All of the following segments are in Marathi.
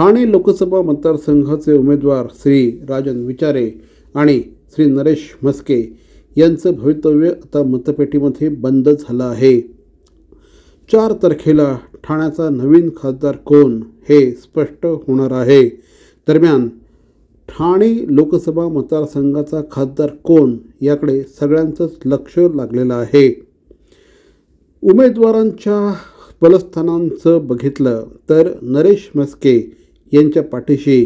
ठाणे लोकसभा मतदारसंघाचे उमेदवार श्री राजन विचारे आणि श्री नरेश म्हस्के यांचं भवितव्य आता मतपेटीमध्ये बंद झालं आहे। 4 तारखेला ठाण्याचा नवीन खासदार कोण हे स्पष्ट होणार आहे। दरम्यान ठाणे लोकसभा मतदारसंघाचा खासदार कोण याकडे सगळ्यांचंच लक्ष लागलेलं आहे। उमेदवारांच्या बलस्थानांचं बघितलं तर नरेश म्हस्के यांच्या पाठीशी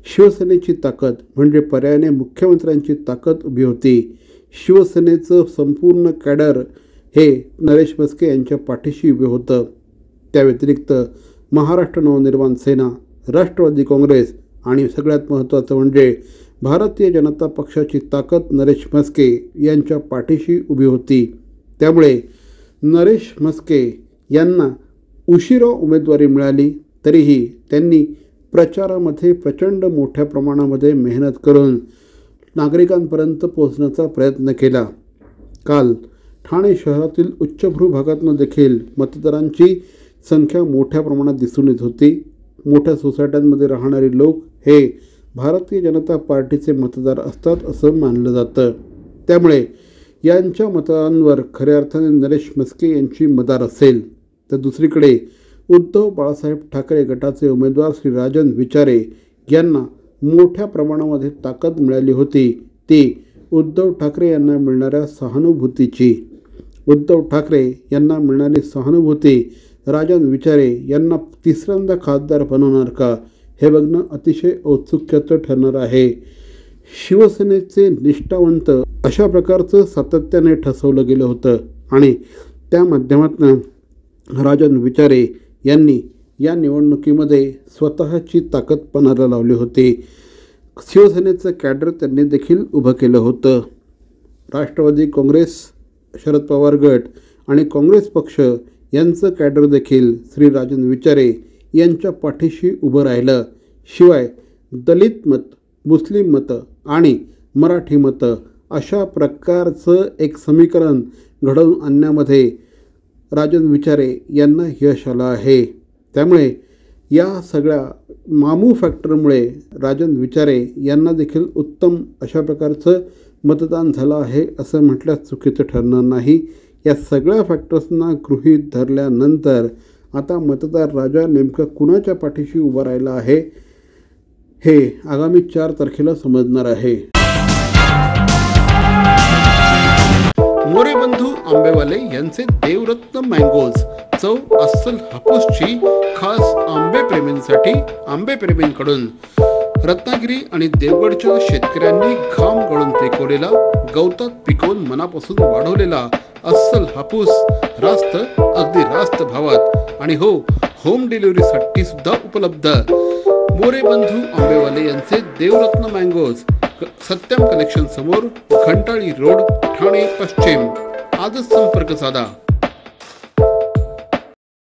शिवसेनेची ताकद म्हणजे पर्यायाने मुख्यमंत्र्यांची ताकद उभी होती। शिवसेनेचं संपूर्ण कॅडर हे नरेश म्हस्के यांच्या पाठीशी उभे होतं। त्या व्यतिरिक्त महाराष्ट्र नवनिर्माण सेना, राष्ट्रवादी काँग्रेस आणि सगळ्यात महत्त्वाचं म्हणजे भारतीय जनता पक्षाची ताकद नरेश म्हस्के यांच्या पाठीशी उभी होती। त्यामुळे नरेश म्हस्के यांना उशिरा उमेदवारी मिळाली तरीही त्यांनी प्रचारामध्ये प्रचंड मोठ्या प्रमाणामध्ये मेहनत करून नागरिकांपर्यंत पोहोचण्याचा प्रयत्न केला। काल ठाणे शहरातील उच्चभ्रू भागातून देखील मतदारांची संख्या मोठ्या प्रमाणात दिसून येत होती। मोठ्या सोसायट्यांमध्ये राहणारे लोक हे भारतीय जनता पार्टीचे मतदार असतात असं मानलं जातं। त्यामुळे यांच्या मतांवर खऱ्या अर्थाने नरेश म्हस्के यांची मदार असेल। तर दुसरीकडे उद्धव बाळासाहेब ठाकरे गटाचे उमेदवार श्री राजन विचारे यांना मोठ्या प्रमाणामध्ये ताकद मिळाली होती, ती उद्धव ठाकरे यांना मिळणाऱ्या सहानुभूतीची। उद्धव ठाकरे यांना मिळणारी सहानुभूती राजन विचारे यांना तिसऱ्यांदा खासदार बनवणार का हे बघणं अतिशय औत्सुक्याचं ठरणार आहे। शिवसेनेचे निष्ठावंत अशा प्रकारचं सातत्याने ठसवलं गेलं होतं आणि त्या माध्यमातून राजन विचारे यांनी या निवडणुकीमध्ये स्वतःची ताकद पणाला लावली होती। शिवसेनेचं कॅडर त्यांनी देखील उभं केलं होतं। राष्ट्रवादी काँग्रेस, शरद पवार गट आणि काँग्रेस पक्ष यांचं कॅडर देखील श्री राजन विचारे यांच्या पाठीशी उभं राहिलं। शिवाय दलित मत, मुस्लिम मतं आणि मराठी मतं अशा प्रकारचं एक समीकरण घडवून आणण्यामध्ये राजन विचारे यांना यश आलं आहे। त्यामुळे या सगळ्या मामू फॅक्टरमुळे राजन विचारे यांना देखील उत्तम अशा प्रकारचं मतदान झालं आहे असं म्हटल्यास चुकीचं ठरणार नाही। या सगळ्या फॅक्टर्सना गृहीत धरल्यानंतर आता मतदार राजा नेमकं कुणाच्या पाठीशी उभा राहिला आहे हे आगामी 4 तारखेला समजणार आहे। मोरे बंधू आंबेवाले यांचे देवरत्न मँगोज, चव अस्सल हापूसची खास आंबे प्रेमींसाठी आंबे प्रेमींकडून। रत्नागिरी आणि देवगडच्या शेतकऱ्यांनी घाम गळून पिकवलेला, गवतात पिकवून मनापासून वाढवलेला अस्सल हापूस रास्त, अगदी रास्त भावात आणि हो, होम डिलिव्हरीसाठी सुद्धा उपलब्ध। मोरे बंधू आंबेवाले यांचे देवरत्न मँगोज, सत्यम कलेक्शन समोर, घंटाळी रोड, ठाणे पश्चिम। आजच संपर्क साधा।